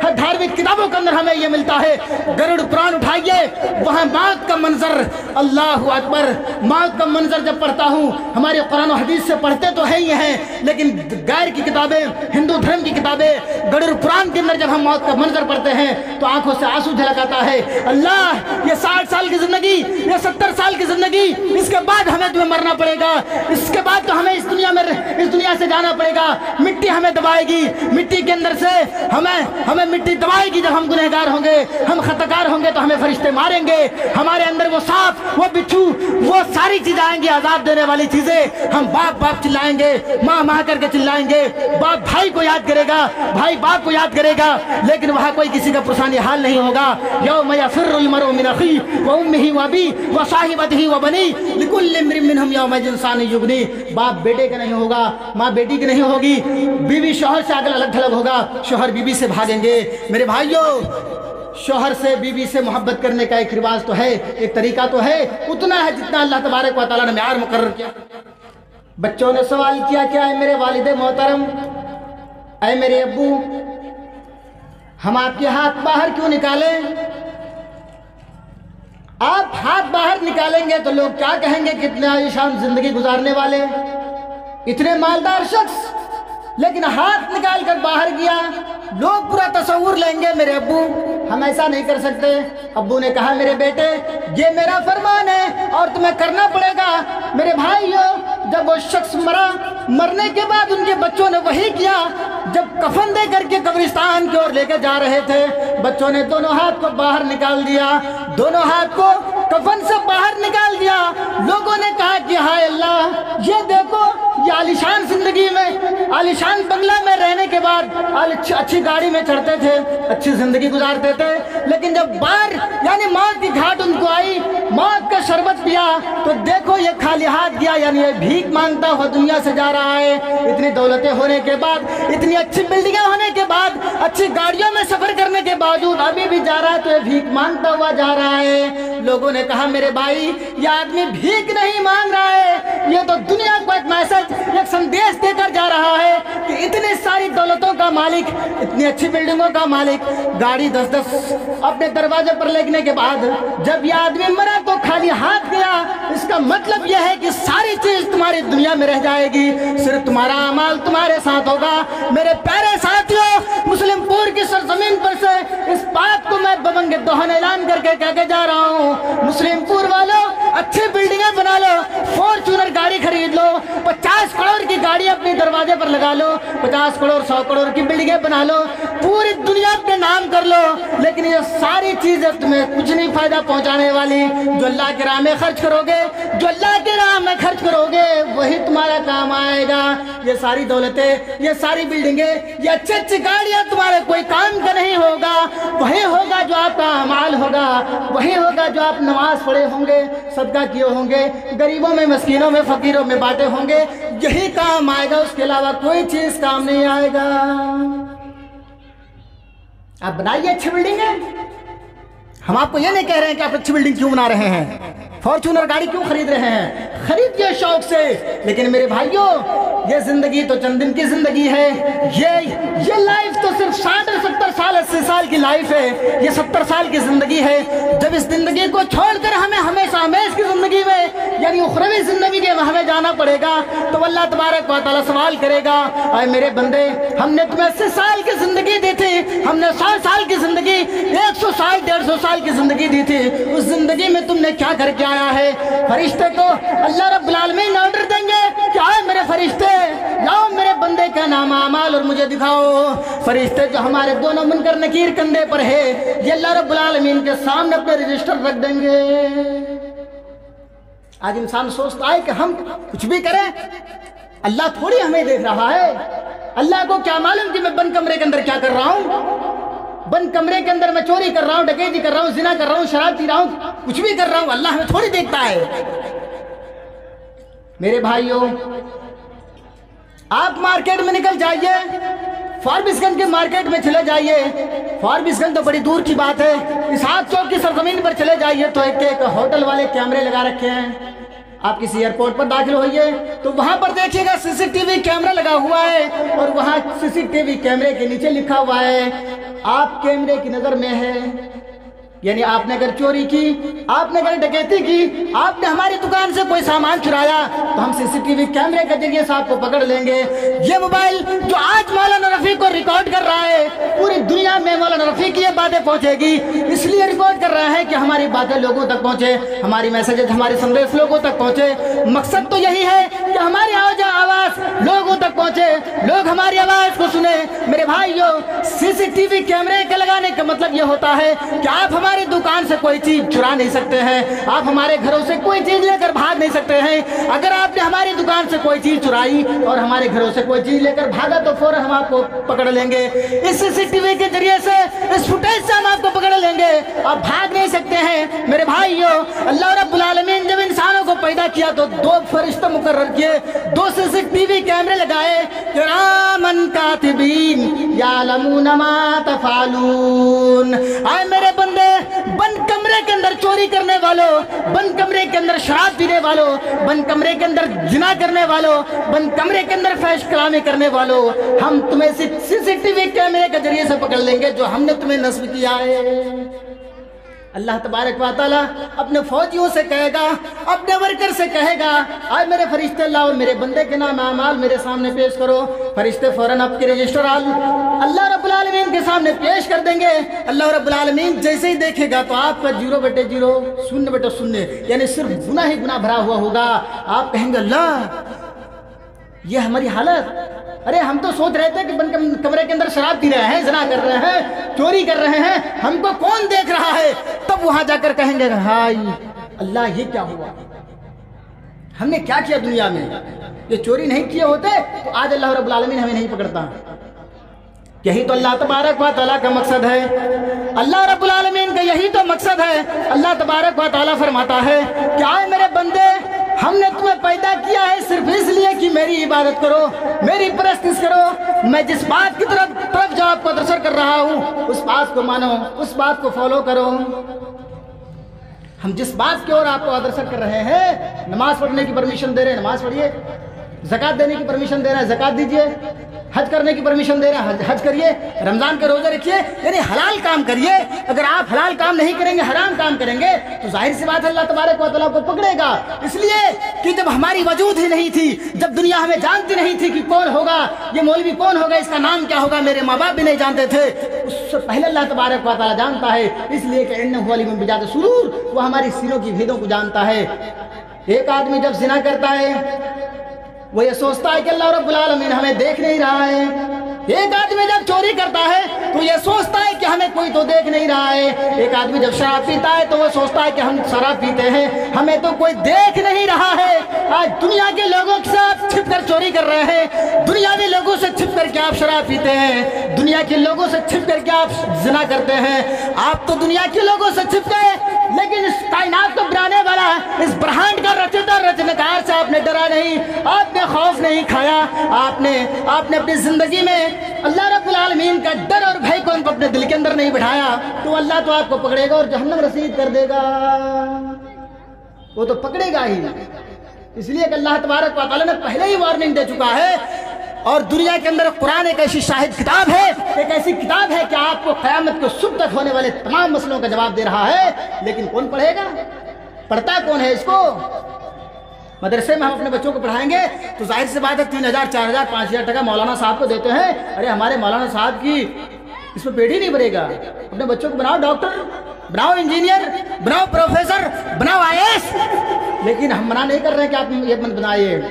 हर धार्मिक किताबों के अंदर हमें यह मिलता है। गरुड़ पुराण उठाइए, वहाँ मौत का मंजर, अल्लाह अकबर, मौत का मंजर जब पढ़ता हूँ, हमारे कुरान और हदीस से पढ़ते तो है ही हैं, लेकिन गैर की किताबें, हिंदू धर्म की किताबें, गरुड़ पुराण के अंदर जब हम मौत का मंजर पढ़ते हैं तो आंखों से आंसू झलक आता है। अल्लाह, ये 60 साल की जिंदगी, ये 70 साल की जिंदगी, इसके बाद हमें तुम्हें मरना पड़ेगा, इसके बाद तो हमें इस दुनिया से जाना पड़ेगा। मिट्टी हमें दबाएगी, मिट्टी के अंदर से हमें मिट्टी दबाएगी। जब हम गुनहगार होंगे, हम खताकार होंगे तो हमें फरिश्ते मारेंगे। हमारे अंदर वो सांप, वो बिच्छू, वो सारी चीजें आएंगी, आजाद देने वाली चीजें। हम बाप बाप चिल्लाएंगे, माँ माँ करके चिल्लाएंगे, बाप भाई को याद करेगा, भाई बाप को याद करेगा, लेकिन वहाँ कोई किसी का पुरसानी हाल नहीं होगा। यौम यफ़िर्रुल मर्उ मिन अख़ीहि व उम्मिहि व अबीहि व साहिबतिहि व बनीहि लिकुल्लि इम्रिइन मिनहुम यौमइज़िन शानिन युग़नीहि। बाप बेटे का नहीं होगा, माँ बेटी की नहीं होगी, बीवी शौहर से अगल अलग थलग होगा, शौहर बीवी से भागेंगे। मेरे भाइयों, शौहर से बीवी से मोहब्बत करने का एक रिवाज तो है, एक तरीका तो है, उतना है जितना अल्लाह तबारक व तआला ने मेयार मुकर्रर किया। बच्चों ने सवाल किया, क्या है मेरे वालिदे मोहतरम, ऐ मेरे अब्बू, हम आपके हाथ बाहर क्यों निकालें? आप हाथ बाहर निकालेंगे तो लोग क्या कहेंगे, कितने आलीशान जिंदगी गुजारने वाले, इतने मालदार शख्स, लेकिन हाथ निकाल कर बाहर गया, लोग पूरा तस्वुर लेंगे। मेरे अब्बू, हम ऐसा नहीं कर सकते। अब्बू ने कहा, मेरे बेटे, ये मेरा फरमान है और तुम्हें करना पड़ेगा। मेरे भाइयों, जब वो शख्स मरा, मरने के बाद उनके बच्चों ने वही किया। जब कफन दे करके कब्रिस्तान की ओर लेके जा रहे थे, बच्चों ने दोनों हाथ को बाहर निकाल दिया, दोनों हाथ को कफन से बाहर निकाल दिया। लोगों ने कहा कि हाय अल्लाह, ये देखो, ये आलीशान जिंदगी में, आलीशान बंगला में रहने के बाद अच्छी गाड़ी में चढ़ते थे, अच्छी जिंदगी गुजारते थे, लेकिन जब बार यानी मौत की घाट उनको आई, मौत का शरबत पिया, तो देखो ये खाली हाथ गया, यानी ये भीख मांगता हुआ दुनिया से जा रहा है। इतनी दौलतें होने के बाद, इतनी अच्छी बिल्डिंगें होने के बाद, अच्छी गाड़ियों में सफर करने के बावजूद अभी भी जा रहा है, तो ये भीख मांगता हुआ जा रहा है। लोगों ने कहा, मेरे भाई, ये आदमी भीख नहीं मांग रहा है, ये तो दुनिया को एक मैसेज, एक संदेश देकर जा रहा है कि इतनी सारी दौलतों का मालिक, इतनी अच्छी बिल्डिंगों का मालिक, गाड़ी 10-10 अपने दरवाजे पर लगने के बाद जब ये आदमी मरा तो खाली हाथ गया। इसका मतलब यह है कि सारी चीज तुम्हारी दुनिया में रह जाएगी, सिर्फ तुम्हारा अमाल तुम्हारे साथ होगा। मेरे प्यारे साथियों, मुस्लिमपुर की सरजमीन पर से इस बात को मैं बबंग दोहन ऐलान करके कह के जा रहा हूँ, मुस्लिमपुर वालों, अच्छी बिल्डिंगें बना लो, फॉर्च्यूनर गाड़ी खरीद लो, 50 करोड़ की गाड़ी अपने दरवाजे पर लगा लो, 50 करोड़ 100 करोड़ की बिल्डिंगें बना लो, पूरी दुनिया अपने नाम कर लो, लेकिन ये सारी चीजें तुम्हें कुछ नहीं फायदा पहुंचाने वाली। जो अल्लाह के राह में खर्च करोगे, जो अल्लाह के राह में खर्च करोगे, वही तुम्हारा काम आएगा। ये सारी दौलतें, ये सारी बिल्डिंगें, ये अच्छी अच्छी गाड़ियां तुम्हारे कोई काम का नहीं होगा। वही होगा जो आपका अमाल होगा, वही होगा जो आप नमाज पढ़े होंगे, सदका किए होंगे, गरीबों में, मस्कीनों में, फकीरों में बांटे होंगे, यही काम आएगा, उसके अलावा कोई चीज काम नहीं आएगा। आप बनाइए अच्छी बिल्डिंग है, हम आपको ये नहीं कह रहे हैं कि आप अच्छी बिल्डिंग क्यों बना रहे हैं, फॉर्च्यूनर गाड़ी क्यों खरीद रहे हैं, खरीदिए शौक से, लेकिन मेरे भाइयों, ये जिंदगी तो चंद दिन की जिंदगी है। ये लाइफ तो सिर्फ 60-70 साल, 80 साल की लाइफ है, ये 70 साल की जिंदगी है। जब इस जिंदगी को छोड़कर हमें हमेशा हमेश की जिंदगी में, यानी उखरवी जिंदगी में हमें जाना पड़ेगा, तो अल्लाह तबारक व तआला सवाल करेगा, आए मेरे बंदे, हमने तुम्हें 80 साल की जिंदगी दी थी, हमने 100 साल की जिंदगी, 100 साल 150 साल की जिंदगी दी थी, उस जिंदगी में तुमने क्या करके आया है? फरिश्ते को अल्लाह रब्बुल आलमीन ऑर्डर देंगे कि आए मेरे फरिश्ते, लाओ मेरे बंदे का नाम अमाल और मुझे दिखाओ। फरिश्ते जो हमारे दोनों मुनकर नकीर कंधे पर है, ये अल्लाह रब्बुल आलमीन के सामने अपने रजिस्टर रख देंगे। आज इंसान सोचता है कि हम कुछ भी करें, अल्लाह थोड़ी हमें देख रहा है। अल्लाह को क्या मालूम कि मैं बंद कमरे के अंदर क्या कर रहा हूँ, बंद कमरे के अंदर मैं चोरी कर रहा हूँ, डकैती कर रहा हूँ, जिना कर रहा हूँ, शराब पी रहा हूँ, कुछ भी कर रहा हूँ, अल्लाह हमें थोड़ी देखता है। मेरे भाइयों, आप मार्केट में निकल जाइए, फारबिसगंज के मार्केट में चले जाइए, फारबिसगंज तो बड़ी दूर की बात है, इस हाथ चौक की सरजमीन पर चले जाइए तो एक होटल वाले कैमरे लगा रखे हैं। आप किसी एयरपोर्ट पर दाखिल होइए तो वहां पर देखिएगा सीसीटीवी कैमरा लगा हुआ है, और वहां सीसीटीवी कैमरे के नीचे लिखा हुआ है آپ کیمرے کی نظر میں ہے، یعنی آپ نے اگر چوری کی، آپ نے اگر ڈکیتی کی، آپ نے ہماری دکان سے کوئی سامان چرایا تو ہم CCTV کیمرے کے ذریعے سے آپ کو پکڑ لیں گے۔ یہ موبائل جو آج مولانا رفیع کو ریکارڈ کر رہا ہے، پوری دنیا میں مولانا رفیع کی یہ باتیں پہنچے گی، اس لیے ریکارڈ کر رہا ہے کہ ہماری باتیں لوگوں تک پہنچے، ہماری میسیجز، ہمارے سندیش لوگوں تک پہنچے۔ مقصد تو یہی ہے کہ ہماری آواز لوگوں تک پہنچے، لوگ ہماری آواز کو سنیں۔ میرے بھائیو، CCTV کیمرے کے لگانے کا مطلب یہ ہوتا ہے کہ آپ ہماری دکان سے کوئی چیز چرا نہیں سکتے ہیں، آپ ہمارے گھروں سے کوئی چیز لے کر بھاگ نہیں سکتے ہیں۔ اگر آپ نے ہماری دکان سے کوئی چیز چرائی اور ہمارے گھروں سے کوئی چیز لے کر بھاگا تو فوراً ہم آپ کو پکڑ لیں گے۔ اس CCTV کے ذریعے سے، اس فوٹیج سے ہم آپ کو پکڑ لیں گے، آپ بھاگ نہیں سکتے ہیں۔ میرے بھائیو، اللہ رب العالمین جب انسانوں کو پیدا کیا تو 2 فرشتے مقرر کیے، 2 CCTV کیمرے لگائے، کرامن کاتبین یعلمون ما تفعلون۔ اے میرے بندے، بند کمرے کے اندر چوری کرنے والوں، بند کمرے کے اندر شراب پینے والوں، بند کمرے کے اندر زنا کرنے والوں، بند کمرے کے اندر فحش کلامی کرنے والوں، ہم تمہیں CCTV کیمرے کے ذریعے سے پکڑ لیں گے جو ہم نے تمہیں نصب کیا ہے۔ اللہ تبارک و تعالیٰ اپنے فوجیوں سے کہے گا، اپنے ورکر سے کہے گا، آج میرے فرشتے اللہ اور میرے بندے کے نام اعمال میرے سامنے پیش کرو۔ فرشتے فوراً آپ کے رجسٹر اللہ رب العالمین کے سامنے پیش کر دیں گے۔ اللہ رب العالمین جیسے ہی دیکھے گا تو آپ کا 0/0، 0/0، یعنی صرف گناہ ہی گناہ بھرا ہوا ہوگا۔ آپ کہیں گے اللہ یہ ہماری حالت، ارے ہم تو سوچ رہے تھے کہ بند کمرے کے اندر شراب پی رہے ہیں، زنا کر رہے ہیں، چوری کر رہے ہیں، ہم کو کون دیکھ رہا ہے؟ تب وہاں جا کر کہیں گے ہائے اللہ یہ کیا ہوا، ہم نے کیا کیا دنیا میں؟ یہ چوری نہیں کیے ہوتے تو آج اللہ رب العالمین ہمیں نہیں پکڑتا۔ یہی تو اللہ تبارک و تعالیٰ کا مقصد ہے، اللہ رب العالمین کا یہی تو مقصد ہے۔ اللہ تبارک و تعالیٰ فرماتا ہے کہ آئے میرے بندے، ہم نے تمہیں پیدا کیا ہے صرف اس لیے کہ میری عبادت کرو، میری پرستش کرو۔ میں جس بات کی طرف جو آپ کو ادرسر کر رہا ہوں اس بات کو مانو، اس بات کو فالو کرو۔ ہم جس بات کی اور آپ کو ادرسر کر رہے ہیں، نماز پڑھنے کی پرمیشن دے رہے ہیں، نماز پڑھیے، زکوٰۃ دینے کی پرمیشن دے رہے ہیں، زکوٰۃ دیجئے، حج کرنے کی پرمیشن دے رہے ہیں، حج کریے، رمضان کے روزے رکھیے، یعنی حلال کام کریے۔ اگر آپ حلال کام نہیں کریں گے، حرام کام کریں گے تو ظاہر سی بات ہے اللہ تبارک و تعالیٰ کو پکڑے گا۔ اس لیے کہ جب ہماری وجود ہی نہیں تھی، جب دنیا ہمیں جانتی نہیں تھی کہ کون ہوگا، یہ مولوی کون ہوگا، اس کا نام کیا ہوگا، میرے ماں باپ بھی نہیں جانتے تھے، اس سے پہلے اللہ تبارک و تعالیٰ جانتا ہے، اس لیے کہ انہ علیم بذات الصدور، وہ ہماری سینوں کی بھیدوں کو جانتا ہے۔ ایک آدمی جب زنا کرتا ہے وہ یہ سوچتا ہے کہ اللہ رب العالمین ہمیں دیکھ نہیں رہا ہے۔ ایک آدمی جب چوری کرتا ہے تو یہ سوچتا ہے کہ ہمیں کوئی تو دیکھ نہیں رہا ہے۔ ایک آدمی جب شراب پیتا ہے تو وہ سوچتا ہے کہ ہم شراب پیتے ہیں، ہمیں تو کوئی دیکھ نہیں رہا ہے۔ آج دنیا کے لوگوں کے ساتھ چھپ کر چوری کر رہے ہیں، دنیاوی لوگوں سے چھپ کر کے آپ شراب پیتے ہیں، دنیا کے لوگوں سے چھپ کر کے آپ زنا کرتے ہیں۔ آپ تو دنیا کے لوگوں سے چھپ گئے، لیکن اس کائنات کو بنانے والا، اس برہانڈ کا رچنکار سے آپ نے ڈرا نہیں، آپ نے خوف نہیں کھایا، آپ نے اپنی زندگی میں اللہ رب العالمین کا ڈر اور بھائی کو اپنے دل کے اندر نہیں بٹھایا، تو اللہ تو آپ کو پکڑے گا اور جہنم رسید کر دے گا، وہ تو پکڑے گا ہی۔ اس لیے کہ اللہ تبارک و تعالیٰ نے پہلے ہی وارننگ دے چکا ہے۔ اور دنیا کے اندر قرآن ایک ایسی شاہد کتاب ہے، ایک ایسی کتاب ہے کہ آپ کو قیامت کو صبح تک ہونے والے تمام مسئلوں کا جواب دے رہا ہے، لیکن کون پڑھے گا؟ پڑھتا کون ہے اس کو؟ مدرسے میں ہم اپنے بچوں کو پڑھائیں گے تو ظاہر سی بات ہے 3000 4000 5000 ٹکا مولانا صاحب کو دیتے ہیں۔ ارے ہمارے مولانا صاحب کی اس میں پیٹ ہی نہیں بھرے گا۔ اپنے بچوں کو بناؤ ڈاکٹر، بناؤ انجینئر، بناؤ پروفیسر، بناؤ IAS، لیکن ہم منع نہیں کر رہے کہ آپ یہ مت بنائیے۔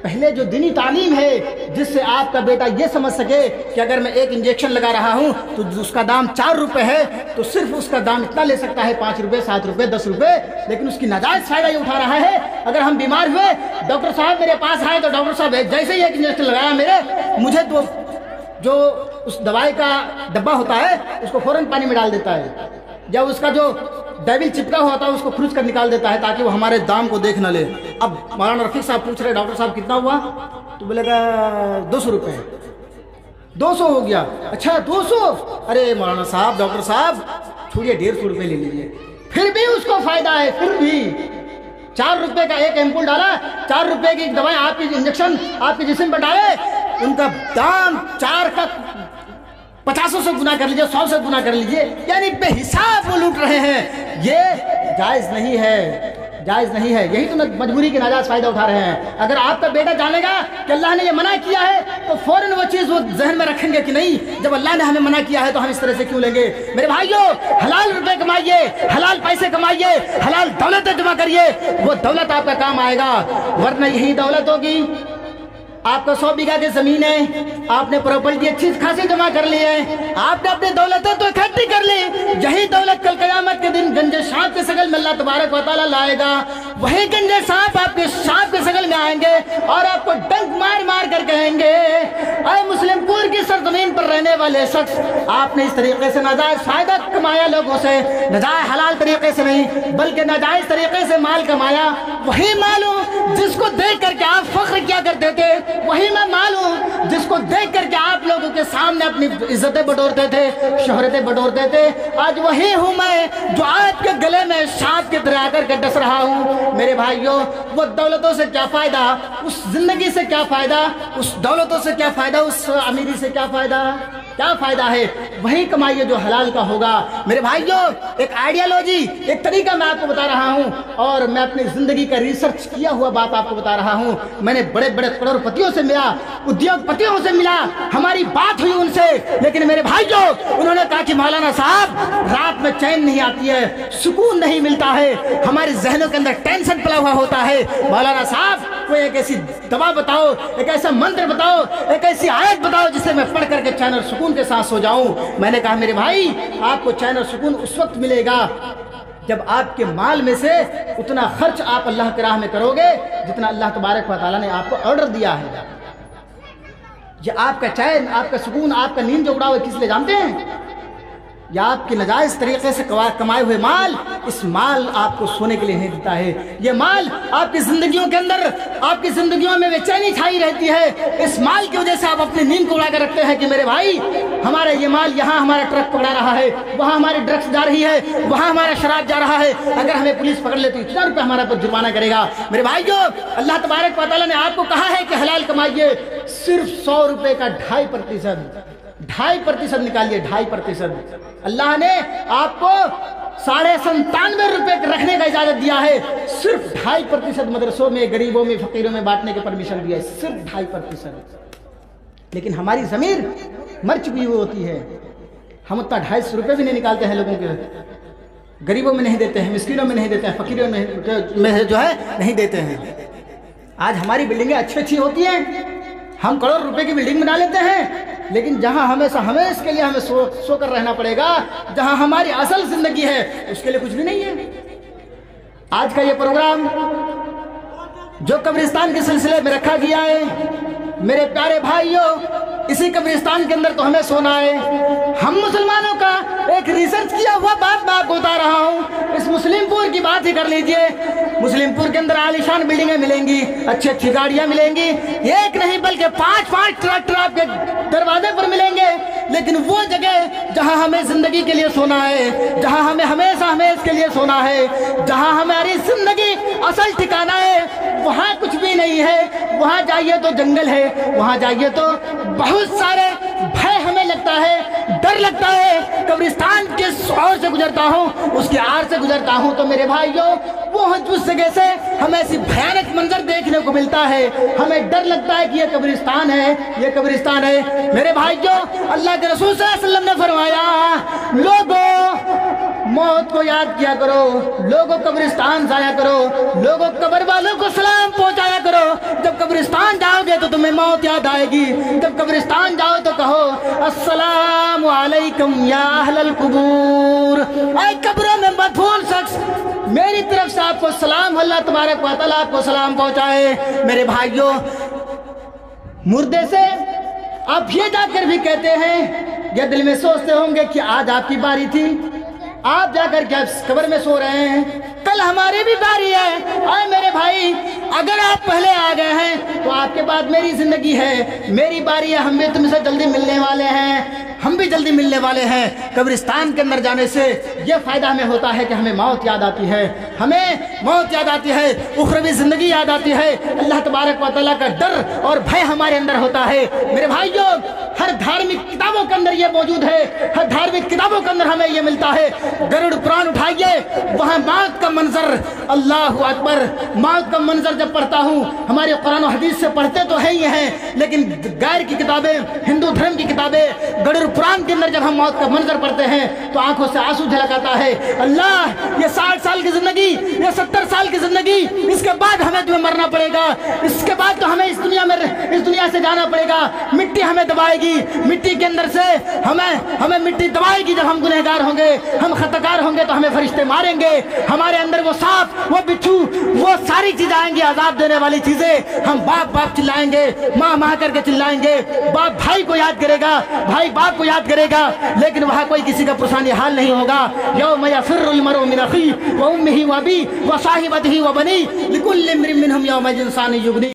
پہلے جو دینی تعلیم ہے جس سے آپ کا بیٹا یہ سمجھ سکے کہ اگر میں ایک انجیکشن لگا رہا ہوں تو اس کا دام 4 روپے ہے تو صرف اس کا دام اتنا لے سکتا ہے 5 روپے 7 روپے 10 روپے، لیکن اس کی ناجائز فائدہ یہ اٹھا رہا ہے۔ اگر ہم بیمار ہوئے، ڈاکٹر صاحب میرے پاس آئے تو ڈاکٹر صاحب جیسے ہی ایک انجیکشن لگایا مجھے تو جو اس دوائی کا ڈبہ ہوتا ہے اس کو فوراً پانی میں ڈال دیتا ہے، جب اس کا جو ڈیبل چپکا ہوتا ہے اس کو کھرچ کر نکال دیتا ہے تاکہ وہ ہمارے دام کو دیکھ نہ لے۔ اب مولانا رفیع صاحب پوچھ رہے ڈاکٹر صاحب کتنا ہوا؟ تو بولے گا 200 روپے، 200 ہو گیا، اچھا 200، ارے مولانا صاحب ڈاکٹر صاحب چھوڑیے 150 روپے لے لیجیے، پھر بھی اس کو فائدہ ہے، پھر بھی 4 روپے کا ایک ایمپول ڈالا، 4 روپے کی دوائی آپ کی انجیکشن آپ کے جسم پر ڈالے، ان کا دام 4 کا 50 से गुना कर लीजिए, 100 से गुना कर लीजिए, यानी बेहिसाब वो लूट रहे हैं। ये जायज़ नहीं है, जायज़ नहीं है। यही तो मजबूरी के नाजायज़ फ़ायदा उठा रहे हैं। अगर आपका बेटा जानेगा कि अल्लाह ने ये मना किया है तो फ़ौरन वो चीज़ वो जहन में रखेंगे कि नहीं, जब अल्लाह ने हमें मना किया है तो हम इस तरह से क्यों लेंगे। मेरे भाइयों, हलाल रुपए कमाइए, हलाल पैसे कमाइए, हलाल दौलत जमा करिए, वो दौलत आपका काम आएगा। वरना यही दौलत होगी, आपका 100 बीघा की ज़मीन है, आपने प्रॉपर्टी अच्छी खासी जमा कर ली है, आपने अपनी दौलतें तो इकट्ठी कर ली, यही दौलत कल क़यामत के दिन गंजे सांप के शक्ल में अल्लाह तबारक व तआला लाएगा। वही गंजे सांप आपके सांप के शक्ल में आएंगे और आपको डंक मार मार कर कहेंगे, अरे मुस्लिमपुर की सरजमीन पर रहने वाले शख्स, आपने इस तरीके से नाजायज़ फ़ायदा कमाया लोगों से, नाजायज़ हलाल तरीके से नहीं बल्कि नाजायज़ तरीके से माल कमाया। वही मालूम जिसको देख करके आप फख्र किया करते थे, वही मैं मालूम जिसको देख करके आप लोगों के सामने अपनी इज्जतें बटोरते थे, शोहरतें बटोरते थे, आज वही हूँ मैं जो आपके गले में सांप की तरह आकर के डस रहा हूँ। मेरे भाइयों, वो दौलतों से क्या फ़ायदा, उस जिंदगी से क्या फ़ायदा, उस दौलतों से क्या फ़ायदा, उस अमीरी से क्या फ़ायदा, क्या फ़ायदा है। वही कमाइए जो हलाल का होगा। मेरे भाइयों, एक आइडियोलॉजी, एक तरीका मैं आपको बता रहा हूँ और मैं अपनी ज़िंदगी का रिसर्च किया हुआ बात आपको बता रहा हूँ। मैंने बड़े बड़े करोड़पतियों से मिला, उद्योगपतियों से मिला, हमारी बात हुई उनसे, लेकिन मेरे भाइयों, उन्होंने कहा कि मौलाना साहब, रात में चैन नहीं आती है, सुकून नहीं मिलता है, हमारे जहनों के अंदर टेंशन पला हुआ होता है। मौलाना साहब, कोई एक ऐसी दवा बताओ, एक ऐसा मंत्र बताओ, एक ऐसी आयत बताओ जिसे मैं पढ़ करके चैन और सुकून के साथ सो जाऊं। मैंने कहा मेरे भाई, आपको चैन और सुकून उस वक्त मिलेगा जब आपके माल में से उतना खर्च आप अल्लाह की राह में करोगे जितना अल्लाह तबारक व तआला ने आपको ऑर्डर दिया है। ये आपका चैन, आपका सुकून, आपका नींद जो उड़ा हुआ किस लिए जानते हैं? या आपके नाजायज़ तरीके से कमाए हुए माल, इस माल आपको सोने के लिए नहीं देता है। ये माल आपकी जिंदगियों के अंदर, आपकी जिंदगियों में बेचैनी छाई रहती है। इस माल की वजह से आप अपनी नींद को उड़ा कर रखते हैं कि मेरे भाई, हमारा ये माल, यहाँ हमारा ट्रक पकड़ा रहा है, वहाँ हमारी ड्रग्स जा रही है, वहाँ हमारा शराब जा रहा है, अगर हमें पुलिस पकड़ ले तो इतना रुपये हमारा पर जुर्माना करेगा। मेरे भाइयों, अल्लाह तबारक व तआला ने आपको कहा है कि हलाल कमाइए, सिर्फ 100 रुपये का 2.5% निकालिए, 2.5%। अल्लाह ने आपको 97.5 रुपये रखने का इजाजत दिया है, सिर्फ 2.5% मदरसों में, गरीबों में, फकीरों में बांटने की परमिशन दिया है, सिर्फ 2.5%। लेकिन हमारी ज़मीर मर चुकी हुई होती है, हम उतना 250 रुपये भी नहीं निकालते हैं लोगों के, गरीबों में नहीं देते हैं, मिस्किनों में नहीं देते हैं, फकीरों में जो है नहीं देते हैं। आज हमारी बिल्डिंगें अच्छी होती हैं, हम करोड़ रुपए की बिल्डिंग बना लेते हैं, लेकिन जहां हमें इसके लिए हमें सो कर रहना पड़ेगा, जहां हमारी असल जिंदगी है उसके लिए कुछ भी नहीं है। आज का ये प्रोग्राम जो कब्रिस्तान के सिलसिले में रखा गया है, मेरे प्यारे भाइयों, इसी कब्रिस्तान के अंदर तो हमें सोना है। हम मुसलमानों का एक रिसर्च किया हुआ बात मैं आपको बता रहा हूँ। इस मुस्लिमपुर की बात ही कर लीजिए, मुस्लिमपुर के अंदर आलीशान बिल्डिंगें मिलेंगी, अच्छी गाड़ियाँ मिलेंगी, एक नहीं बल्कि 5 ट्रैक्टर आपके दरवाजे पर मिलेंगे। लेकिन वो जगह जहाँ हमें जिंदगी के लिए सोना है, जहाँ हमें हमेशा के लिए सोना है, जहाँ हमारी जिंदगी असल ठिकाना है, वहाँ कुछ भी नहीं है। वहाँ जाइए तो जंगल है, वहाँ जाइए तो बहुत सारे भय हमें लगता है, डर लगता है। कब्रिस्तान के शौर से गुजरता हूँ, उसके आर से गुजरता हूँ तो मेरे भाइयों, वो उस जगह से हमें ऐसी भयानक मंजर देखने को मिलता है, हमें डर लगता है कि ये कब्रिस्तान है, ये कब्रिस्तान है। मेरे भाइयों, अल्लाह के रसूल सल्लल्लाहु अलैहि वसल्लम ने फरमाया, लोगों मौत को याद किया करो, लोगों कब्रिस्तान जाया करो, लोगों कब्र वालों को सलाम पहुंचाया करो। जब कब्रिस्तान जाओगे तो तुम्हें मौत याद आएगी, जब कब्रिस्तान जाओ तो कहो अस्सलामु अलैकुम या अहलल कुबूर। ऐ कब्रों में मदफून शख्स, मेरी तरफ से आपको सलाम, अल्लाह तबारक व तआला आपको सलाम पहुंचाए। मेरे भाइयों, मुर्दे से आप ये जाकर भी कहते हैं, या दिल में सोचते होंगे कि आज आपकी बारी थी, आप जाकर क्या कब्र में सो रहे हैं, कल हमारी भी बारी है। आए मेरे भाई, अगर आप पहले आ गए हैं तो आपके बाद मेरी जिंदगी है, मेरी बारी है, हम भी तुमसे जल्दी मिलने वाले हैं, हम भी जल्दी मिलने वाले हैं। कब्रिस्तान के अंदर जाने से यह फायदा हमें होता है कि हमें मौत याद आती है, हमें मौत याद आती है, उखरवी जिंदगी याद आती है, अल्लाह तबारक व तआला का डर और भय हमारे अंदर होता है। मेरे भाइयों, हर धार्मिक किताबों के अंदर ये मौजूद है, हर धार्मिक किताबों के अंदर हमें ये मिलता है। गरुड़ पुराण उठाइए, वहाँ मौत का मंजर, अल्लाह अकबर, मौत का मंजर जब पढ़ता हूँ, हमारे कुरान और हदीस से पढ़ते तो है ही हैं, लेकिन गैर की किताबें, हिंदू धर्म की किताबें, गरुड़ पुराण के अंदर जब हम मौत का मंजर पढ़ते हैं तो आंखों से आंसू झलक आता है। अल्लाह, ये 60 साल की जिंदगी, ये 70 साल की जिंदगी, इसके बाद हमें तुम्हें मरना पड़ेगा, इसके बाद तो हमें इस दुनिया से जाना पड़ेगा। मिट्टी हमें दबाएगी, मिट्टी के अंदर से हमें मिट्टी दबाएगी। जब हम गुनहगार होंगे, हम खताकार होंगे तो हमें फरिश्ते मारेंगे। हमारे अंदर वो सांप, वो बिच्छू, वो सारी चीजें आएंगी, आजाद देने वाली चीजें। हम बाप बाप चिल्लाएंगे, माँ माँ करके चिल्लाएंगे, बाप भाई को याद करेगा, भाई बाप को याद करेगा, लेकिन वहां कोई किसी का पुरसानी हाल नहीं होगा। यौम यफिर्रुल मरउ मिन अखीही व उम्मिही व अबीही व साहिबतिही व बनीही लिकुल्लि इम्रिइन मिनहुम यौमइज़िन शाअनुन युग़नीह।